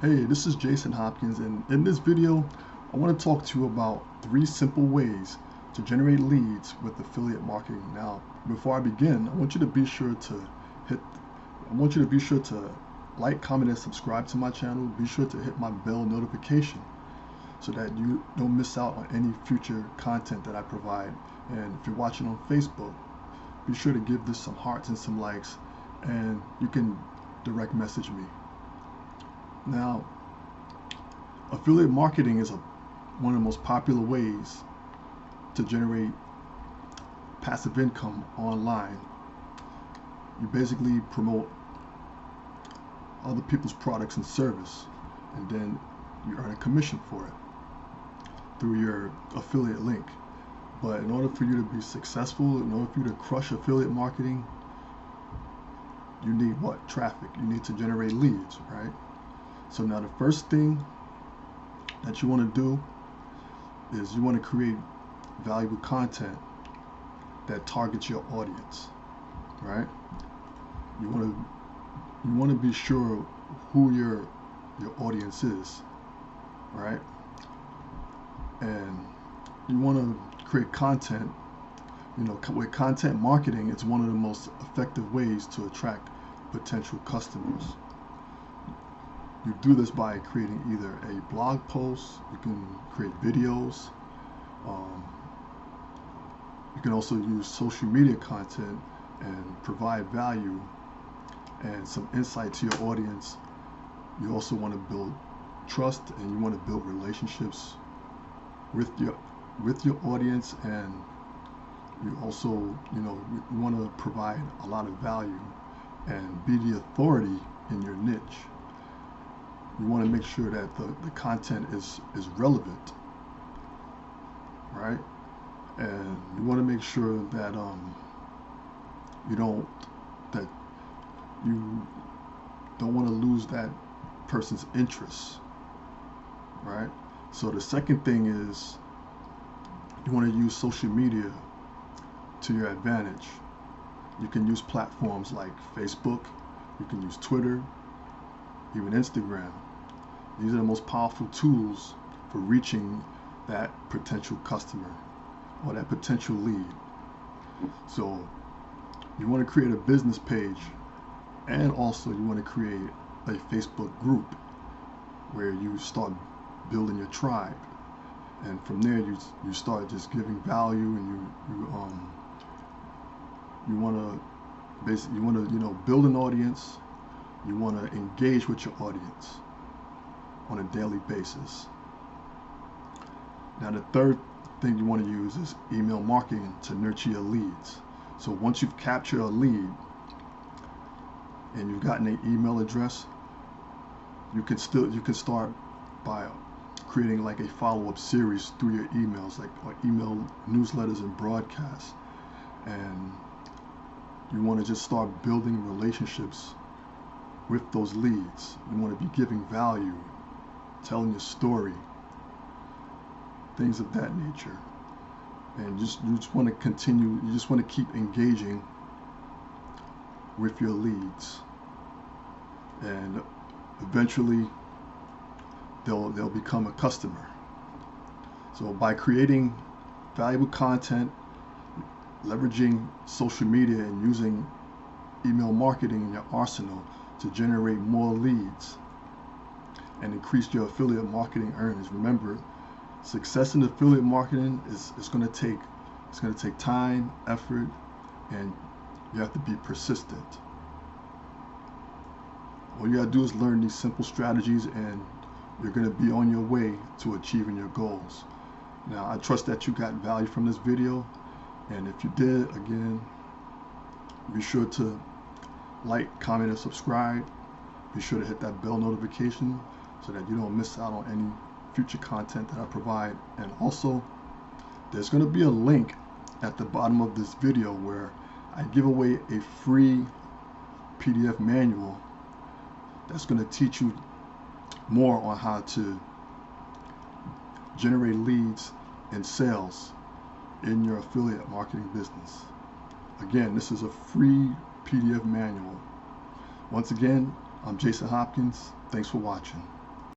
Hey, this is Jason Hopkins, and in this video, I want to talk to you about 3 simple ways to generate leads with affiliate marketing. Now, before I begin, I want you to be sure to hit, I want you to be sure to like, comment, and subscribe to my channel. Be sure to hit my bell notification so that you don't miss out on any future content that I provide. And if you're watching on Facebook, be sure to give this some hearts and some likes, and you can direct message me. Now, affiliate marketing is one of the most popular ways to generate passive income online. You basically promote other people's products and service, and then you earn a commission for it through your affiliate link. But in order for you to be successful, in order for you to crush affiliate marketing, you need what? Traffic. You need to generate leads, right? So now the first thing that you want to do is you want to create valuable content that targets your audience, right? You want to be sure who your audience is, right? And you want to create content. With content marketing, it's one of the most effective ways to attract potential customers. You do this by creating either a blog post, you can create videos, you can also use social media content and provide value and some insight to your audience. You also want to build trust, and you want to build relationships with your audience, and you also you want to provide a lot of value and be the authority in your niche. You want to make sure that the content is relevant, right? And you want to make sure that you don't want to lose that person's interest, right? So the second thing is you want to use social media to your advantage. You can use platforms like Facebook, you can use Twitter, even Instagram. These are the most powerful tools for reaching that potential customer or that potential lead. So you want to create a business page, and also you want to create a Facebook group where you start building your tribe, and from there you start just giving value, and you want to build an audience. You want to engage with your audience on a daily basis. Now, the third thing you want to use is email marketing to nurture your leads. So once you've captured a lead and you've gotten an email address, you can start by creating like a follow-up series through your emails, like email newsletters and broadcasts. And you want to just start building relationships with those leads. You want to be giving value, telling your story, things of that nature. And you just want to continue, you just want to keep engaging with your leads. And eventually they'll become a customer. So by creating valuable content, leveraging social media, and using email marketing in your arsenal to generate more leads and increase your affiliate marketing earnings. Remember, success in affiliate marketing is going to take time, effort, and you have to be persistent. All you gotta do is learn these simple strategies, and you're going to be on your way to achieving your goals. Now, I trust that you got value from this video, and if you did, again, be sure to like, comment, and subscribe. Be sure to hit that bell notification so that you don't miss out on any future content that I provide. And also, there's going to be a link at the bottom of this video where I give away a free PDF manual that's going to teach you more on how to generate leads and sales in your affiliate marketing business. Again, this is a free PDF manual. Once again, I'm Jason Hopkins. Thanks for watching.